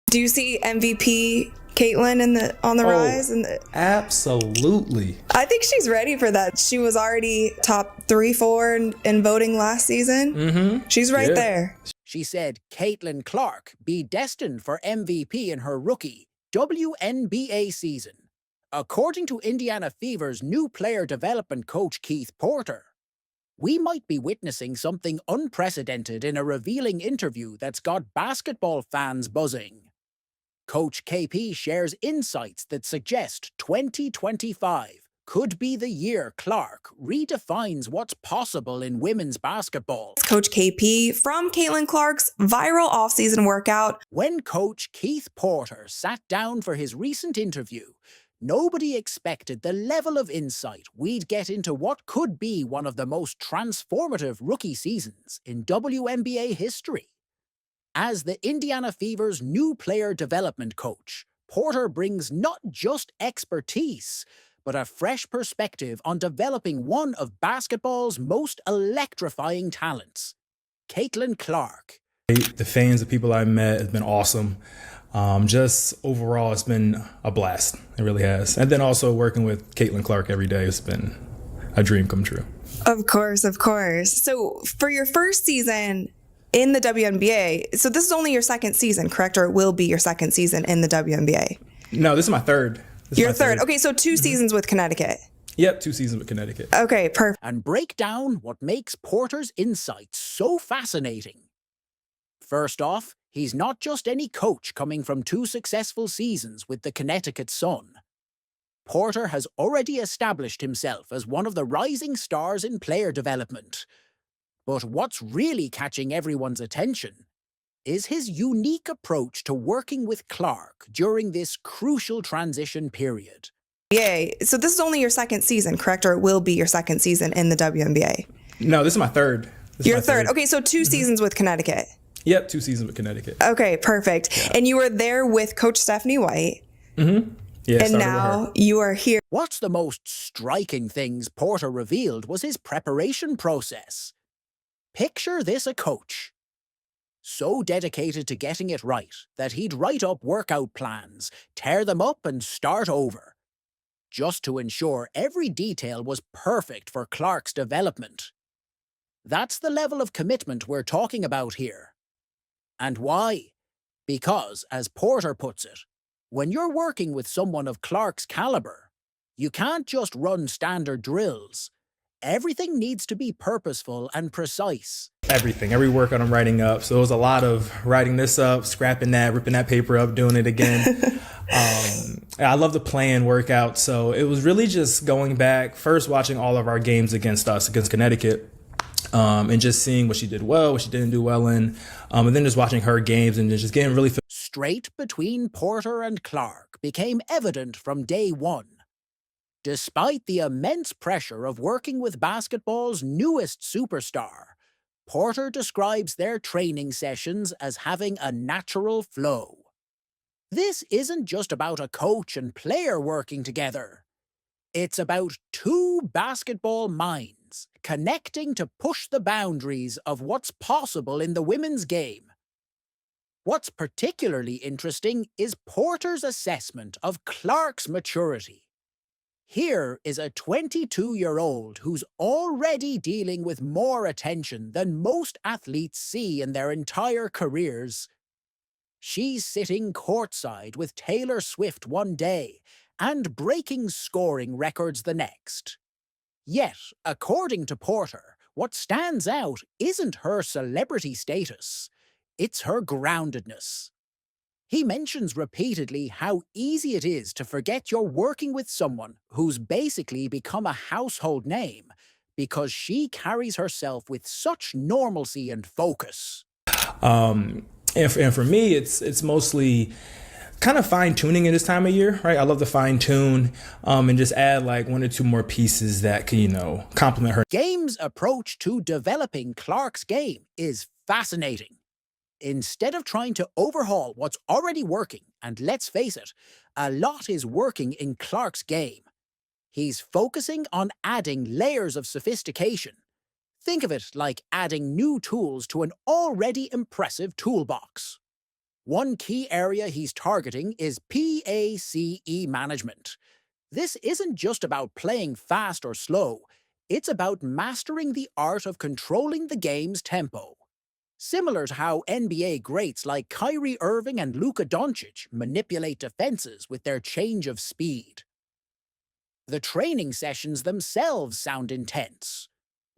Do you see MVP Caitlin on the rise? Absolutely. I think she's ready for that. She was already top 3, 4 in voting last season. Mm-hmm. She's right there. She said Caitlin Clark be destined for MVP in her rookie WNBA season, according to Indiana Fever's new player development coach Keith Porter. We might be witnessing something unprecedented in a revealing interview that's got basketball fans buzzing. Coach KP shares insights that suggest 2025 could be the year Clark redefines what's possible in women's basketball. Coach KP from Caitlin Clark's viral offseason workout. When Coach Keith Porter sat down for his recent interview, nobody expected the level of insight we'd get into what could be one of the most transformative rookie seasons in WNBA history. As the Indiana Fever's new player development coach, Porter brings not just expertise, but a fresh perspective on developing one of basketball's most electrifying talents, Caitlin Clark. The fans, the people I met, has been awesome. Just overall, it's been a blast. It really has. And then also working with Caitlin Clark every day has been a dream come true. Of course, of course. So for your first season in the WNBA, so this is only your second season, correct? Or it will be your second season in the WNBA? No, this is my third. Your third. Okay, so 2 seasons with Connecticut. Yep, 2 seasons with Connecticut. Okay, perfect. And break down what makes Porter's insights so fascinating. First off, he's not just any coach coming from 2 successful seasons with the Connecticut Sun. Porter has already established himself as one of the rising stars in player development. But what's really catching everyone's attention is his unique approach to working with Clark during this crucial transition period. Yay. So this is only your second season, correct? Or it will be your second season in the WNBA? No, this is my third. Your third. Okay, so 2 seasons with Connecticut. Yep, 2 seasons with Connecticut. Okay, perfect. Yeah. And you were there with Coach Stephanie White. Mm-hmm. Yeah, and now you are here. What's the most striking things Porter revealed was his preparation process. Picture this a coach, so dedicated to getting it right that he'd write up workout plans, tear them up and start over, just to ensure every detail was perfect for Clark's development. That's the level of commitment we're talking about here. And why? Because, as Porter puts it, when you're working with someone of Clark's caliber, you can't just run standard drills. Everything needs to be purposeful and precise. Everything, every workout I'm writing up. So it was a lot of writing this up, scrapping that, ripping that paper up, doing it again. I love the play-in workout. So it was really just going back, first watching all of our games against Connecticut, and just seeing what she did well, what she didn't do well in, and then just watching her games and just getting really... Straight between Porter and Clark became evident from day one. Despite the immense pressure of working with basketball's newest superstar, Porter describes their training sessions as having a natural flow. This isn't just about a coach and player working together. It's about 2 basketball minds connecting to push the boundaries of what's possible in the women's game. What's particularly interesting is Porter's assessment of Clark's maturity. Here is a 22-year-old who's already dealing with more attention than most athletes see in their entire careers. She's sitting courtside with Taylor Swift one day and breaking scoring records the next. Yet, according to Porter, what stands out isn't her celebrity status, it's her groundedness. He mentions repeatedly how easy it is to forget you're working with someone who's basically become a household name because she carries herself with such normalcy and focus. And for me, it's mostly kind of fine-tuning in this time of year, right? I love to fine-tune and just add like 1 or 2 more pieces that can, complement her. Game's approach to developing Clark's game is fascinating. Instead of trying to overhaul what's already working, and let's face it, a lot is working in Clark's game, he's focusing on adding layers of sophistication. Think of it like adding new tools to an already impressive toolbox. One key area he's targeting is PACE management. This isn't just about playing fast or slow, it's about mastering the art of controlling the game's tempo. Similar to how NBA greats like Kyrie Irving and Luka Doncic manipulate defenses with their change of speed. The training sessions themselves sound intense.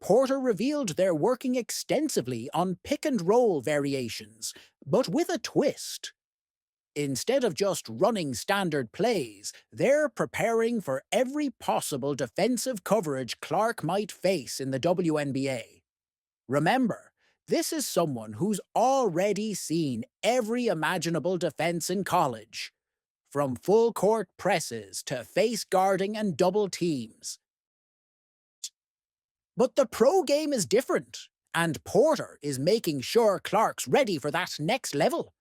Porter revealed they're working extensively on pick-and-roll variations, but with a twist. Instead of just running standard plays, they're preparing for every possible defensive coverage Clark might face in the WNBA. Remember, this is someone who's already seen every imaginable defense in college, from full-court presses to face guarding and double teams. But the pro game is different, and Porter is making sure Clark's ready for that next level.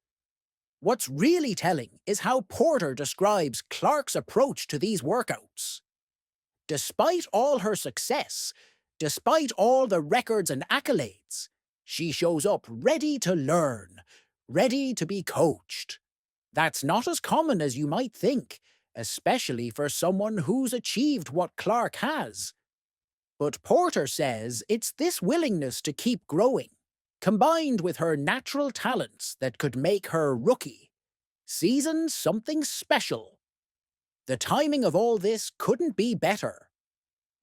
What's really telling is how Porter describes Clark's approach to these workouts. Despite all her success, despite all the records and accolades, she shows up ready to learn, ready to be coached. That's not as common as you might think, especially for someone who's achieved what Clark has. But Porter says it's this willingness to keep growing, combined with her natural talents that could make her rookie season something special. The timing of all this couldn't be better.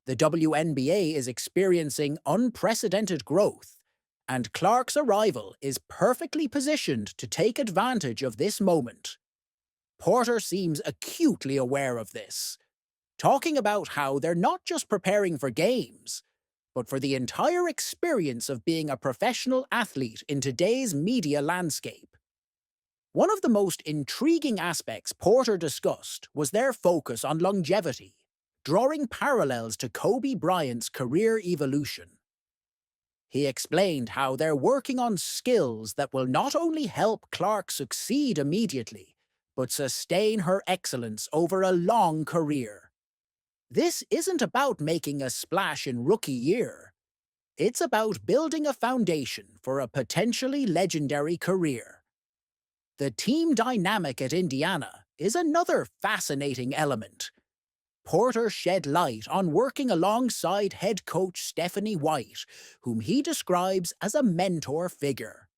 The WNBA is experiencing unprecedented growth, and Clark's arrival is perfectly positioned to take advantage of this moment. Porter seems acutely aware of this, talking about how they're not just preparing for games, but for the entire experience of being a professional athlete in today's media landscape. One of the most intriguing aspects Porter discussed was their focus on longevity, drawing parallels to Kobe Bryant's career evolution. He explained how they're working on skills that will not only help Clark succeed immediately, but sustain her excellence over a long career. This isn't about making a splash in rookie year. It's about building a foundation for a potentially legendary career. The team dynamic at Indiana is another fascinating element. Porter shed light on working alongside head coach Stephanie White, whom he describes as a mentor figure.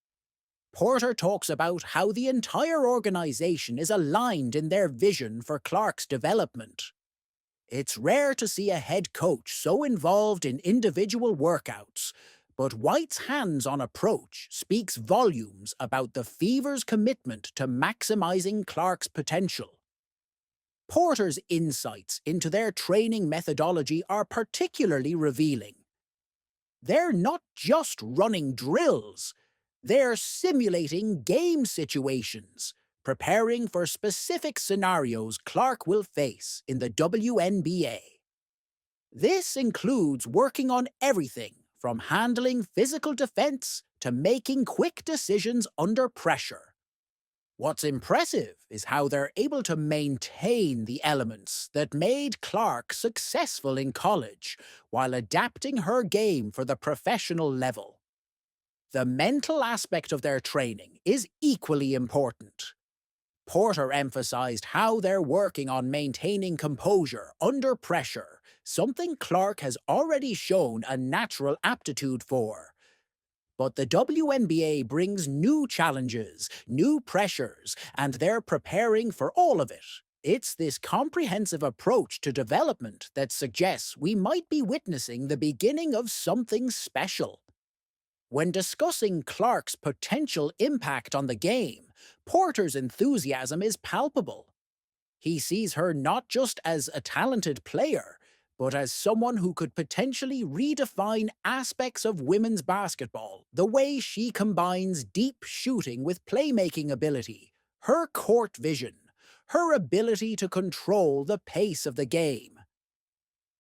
Porter talks about how the entire organization is aligned in their vision for Clark's development. It's rare to see a head coach so involved in individual workouts, but White's hands-on approach speaks volumes about the Fever's commitment to maximizing Clark's potential. Porter's insights into their training methodology are particularly revealing. They're not just running drills, they're simulating game situations, preparing for specific scenarios Clark will face in the WNBA. This includes working on everything from handling physical defense to making quick decisions under pressure. What's impressive is how they're able to maintain the elements that made Clark successful in college while adapting her game for the professional level. The mental aspect of their training is equally important. Porter emphasized how they're working on maintaining composure under pressure, something Clark has already shown a natural aptitude for. But the WNBA brings new challenges, new pressures, and they're preparing for all of it. It's this comprehensive approach to development that suggests we might be witnessing the beginning of something special. When discussing Clark's potential impact on the game, Porter's enthusiasm is palpable. He sees her not just as a talented player, but as someone who could potentially redefine aspects of women's basketball, the way she combines deep shooting with playmaking ability, her court vision, her ability to control the pace of the game.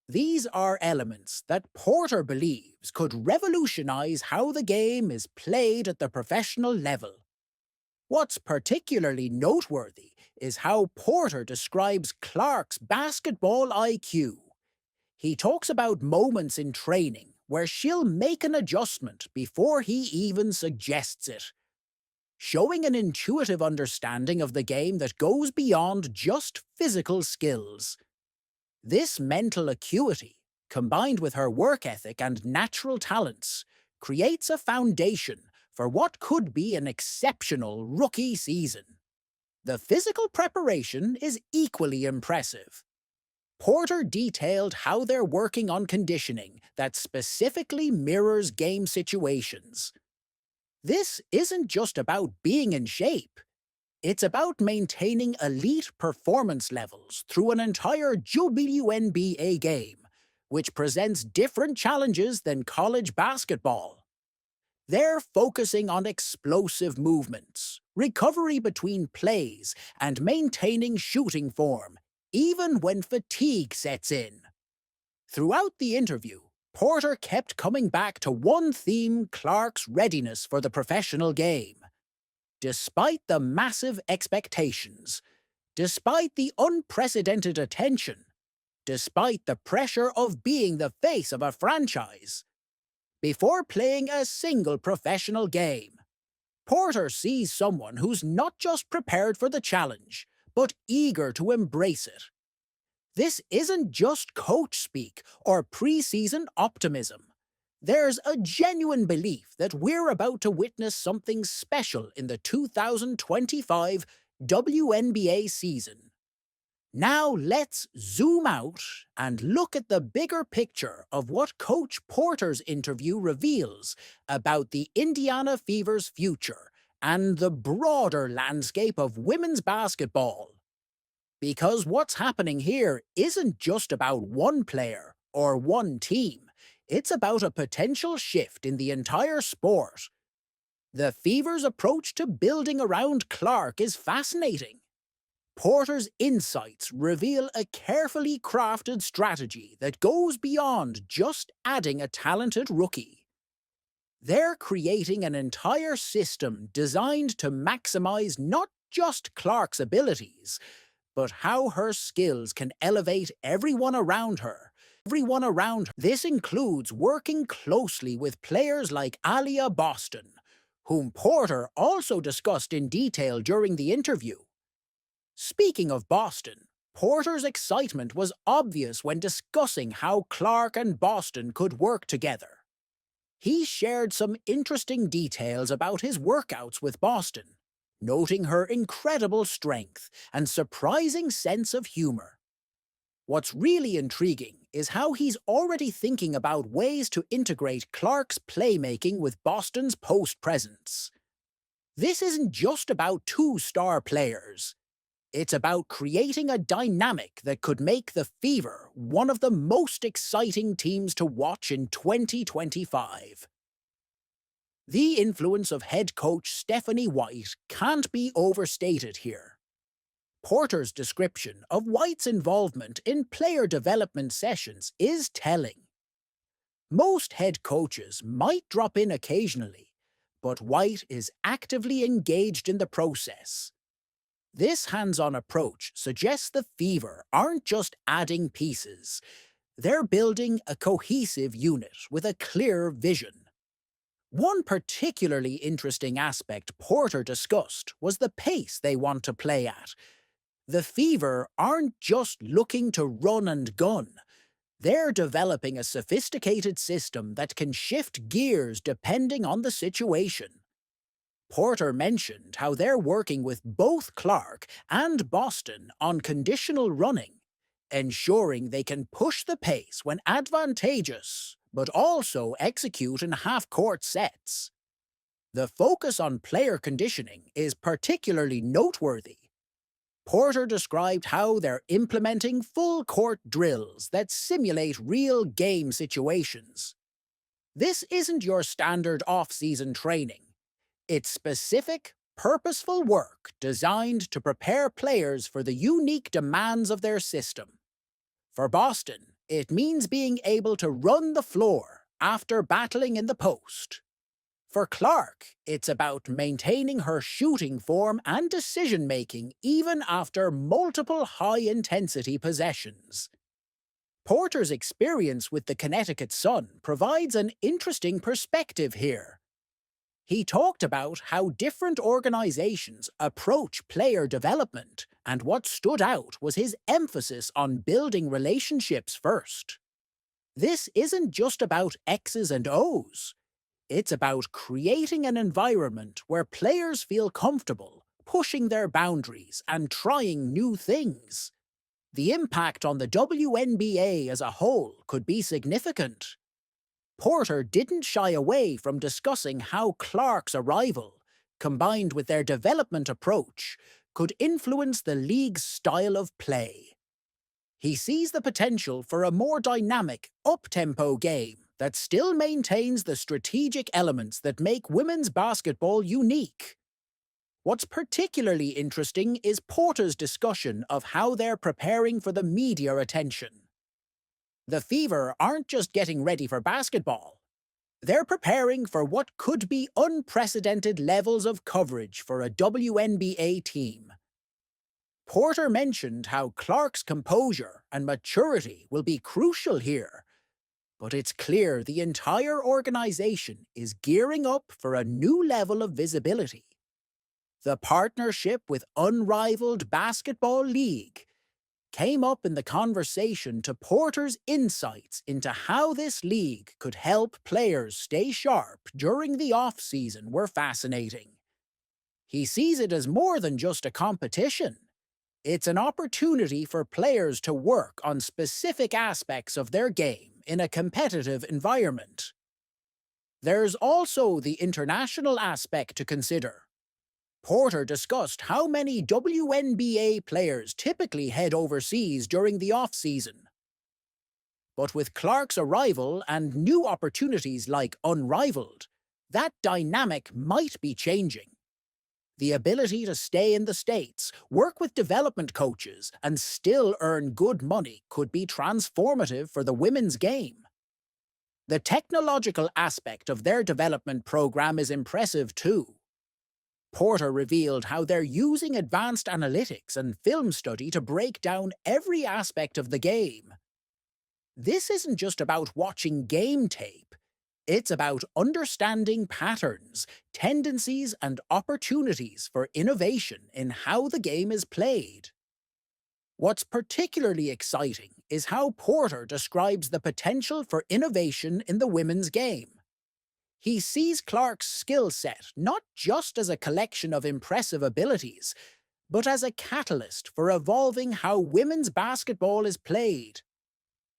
These are elements that Porter believes could revolutionize how the game is played at the professional level. What's particularly noteworthy is how Porter describes Clark's basketball IQ. He talks about moments in training where she'll make an adjustment before he even suggests it. showing an intuitive understanding of the game that goes beyond just physical skills. This mental acuity, combined with her work ethic and natural talents, creates a foundation for what could be an exceptional rookie season. The physical preparation is equally impressive. Porter detailed how they're working on conditioning that specifically mirrors game situations. This isn't just about being in shape. It's about maintaining elite performance levels through an entire WNBA game, which presents different challenges than college basketball. They're focusing on explosive movements, recovery between plays, and maintaining shooting form, even when fatigue sets in. Throughout the interview, Porter kept coming back to one theme: Clark's readiness for the professional game. Despite the massive expectations, despite the unprecedented attention, despite the pressure of being the face of a franchise, before playing a single professional game, Porter sees someone who's not just prepared for the challenge, but eager to embrace it. This isn't just coach speak or preseason optimism. There's a genuine belief that we're about to witness something special in the 2025 WNBA season. Now let's zoom out and look at the bigger picture of what Coach Porter's interview reveals about the Indiana Fever's future and the broader landscape of women's basketball. Because what's happening here isn't just about one player or one team. It's about a potential shift in the entire sport. The Fever's approach to building around Clark is fascinating. Porter's insights reveal a carefully crafted strategy that goes beyond just adding a talented rookie. They're creating an entire system designed to maximize not just Clark's abilities, but how her skills can elevate everyone around her. This includes working closely with players like Aliyah Boston, whom Porter also discussed in detail during the interview. Speaking of Boston, Porter's excitement was obvious when discussing how Clark and Boston could work together. He shared some interesting details about his workouts with Boston, noting her incredible strength and surprising sense of humor. What's really intriguing is how he's already thinking about ways to integrate Clark's playmaking with Boston's post presence. This isn't just about two star players. It's about creating a dynamic that could make the Fever one of the most exciting teams to watch in 2025. The influence of head coach Stephanie White can't be overstated here. Porter's description of White's involvement in player development sessions is telling. Most head coaches might drop in occasionally, but White is actively engaged in the process. This hands-on approach suggests the Fever aren't just adding pieces. They're building a cohesive unit with a clear vision. One particularly interesting aspect Porter discussed was the pace they want to play at. The Fever aren't just looking to run and gun. They're developing a sophisticated system that can shift gears depending on the situation. Porter mentioned how they're working with both Clark and Boston on conditional running, ensuring they can push the pace when advantageous, but also execute in half-court sets. The focus on player conditioning is particularly noteworthy. Porter described how they're implementing full-court drills that simulate real game situations. This isn't your standard off-season training. It's specific, purposeful work designed to prepare players for the unique demands of their system. For Boston, it means being able to run the floor after battling in the post. For Clark, it's about maintaining her shooting form and decision-making even after multiple high-intensity possessions. Porter's experience with the Connecticut Sun provides an interesting perspective here. He talked about how different organizations approach player development, and what stood out was his emphasis on building relationships first. This isn't just about X's and O's. It's about creating an environment where players feel comfortable, pushing their boundaries, and trying new things. The impact on the WNBA as a whole could be significant. Porter didn't shy away from discussing how Clark's arrival, combined with their development approach, could influence the league's style of play. He sees the potential for a more dynamic, up-tempo game that still maintains the strategic elements that make women's basketball unique. What's particularly interesting is Porter's discussion of how they're preparing for the media attention. The Fever aren't just getting ready for basketball. They're preparing for what could be unprecedented levels of coverage for a WNBA team. Porter mentioned how Clark's composure and maturity will be crucial here, but it's clear the entire organization is gearing up for a new level of visibility. The partnership with Unrivaled Basketball League came up in the conversation to Porter's insights into how this league could help players stay sharp during the off-season were fascinating. He sees it as more than just a competition. It's an opportunity for players to work on specific aspects of their game in a competitive environment. There's also the international aspect to consider. Porter discussed how many WNBA players typically head overseas during the off-season. But with Clark's arrival and new opportunities like Unrivaled, that dynamic might be changing. The ability to stay in the States, work with development coaches, and still earn good money could be transformative for the women's game. The technological aspect of their development program is impressive too. Porter revealed how they're using advanced analytics and film study to break down every aspect of the game. This isn't just about watching game tape. It's about understanding patterns, tendencies, and opportunities for innovation in how the game is played. What's particularly exciting is how Porter describes the potential for innovation in the women's game. He sees Clark's skill set not just as a collection of impressive abilities, but as a catalyst for evolving how women's basketball is played.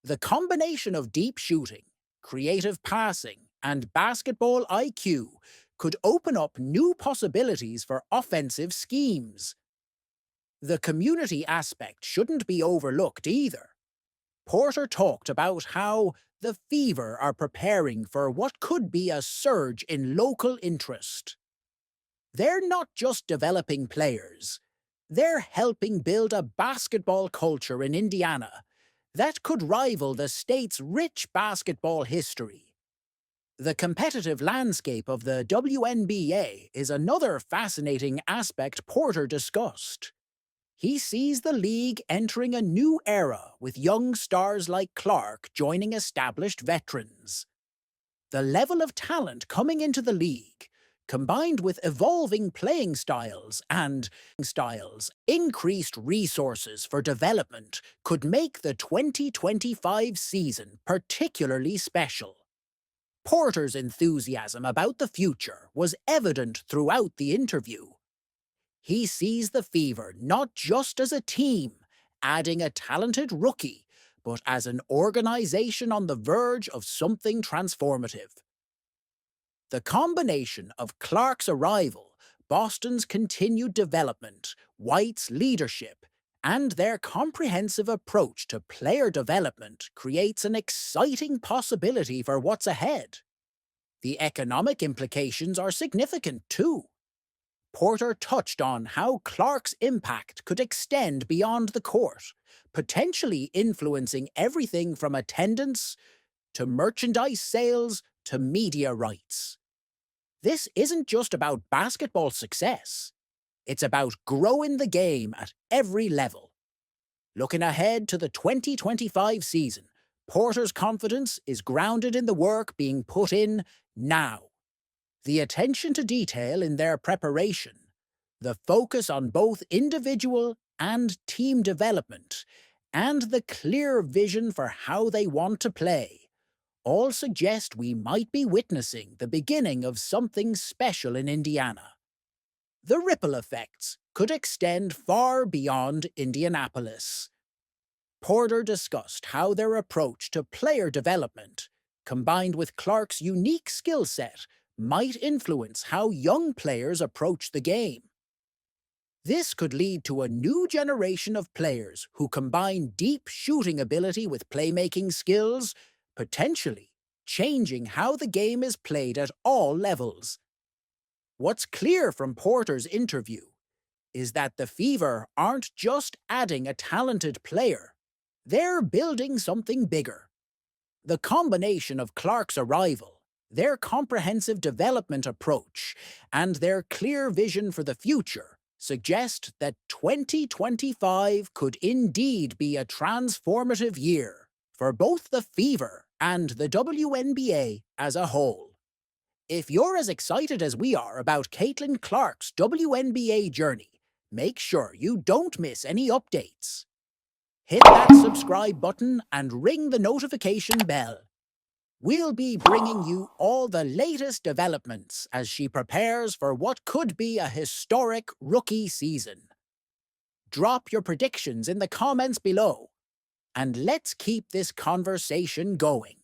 The combination of deep shooting, creative passing, and basketball IQ could open up new possibilities for offensive schemes. The community aspect shouldn't be overlooked either. Porter talked about how the Fever are preparing for what could be a surge in local interest. They're not just developing players. They're helping build a basketball culture in Indiana that could rival the state's rich basketball history. The competitive landscape of the WNBA is another fascinating aspect Porter discussed. He sees the league entering a new era with young stars like Clark joining established veterans. The level of talent coming into the league, combined with evolving playing styles and increased resources for development, could make the 2025 season particularly special. Porter's enthusiasm about the future was evident throughout the interview. He sees the Fever not just as a team, adding a talented rookie, but as an organization on the verge of something transformative. The combination of Clark's arrival, Boston's continued development, White's leadership, and their comprehensive approach to player development creates an exciting possibility for what's ahead. The economic implications are significant too. Porter touched on how Clark's impact could extend beyond the court, potentially influencing everything from attendance to merchandise sales to media rights. This isn't just about basketball success. It's about growing the game at every level. Looking ahead to the 2025 season, Porter's confidence is grounded in the work being put in now. The attention to detail in their preparation, the focus on both individual and team development, and the clear vision for how they want to play, all suggest we might be witnessing the beginning of something special in Indiana. The ripple effects could extend far beyond Indianapolis. Porter discussed how their approach to player development, combined with Clark's unique skill set, might influence how young players approach the game. This could lead to a new generation of players who combine deep shooting ability with playmaking skills, potentially changing how the game is played at all levels. What's clear from Porter's interview is that the Fever aren't just adding a talented player, they're building something bigger. The combination of Clark's arrival, their comprehensive development approach, and their clear vision for the future suggest that 2025 could indeed be a transformative year for both the Fever and the WNBA as a whole. If you're as excited as we are about Caitlin Clark's WNBA journey, make sure you don't miss any updates. Hit that subscribe button and ring the notification bell. We'll be bringing you all the latest developments as she prepares for what could be a historic rookie season. Drop your predictions in the comments below, and let's keep this conversation going.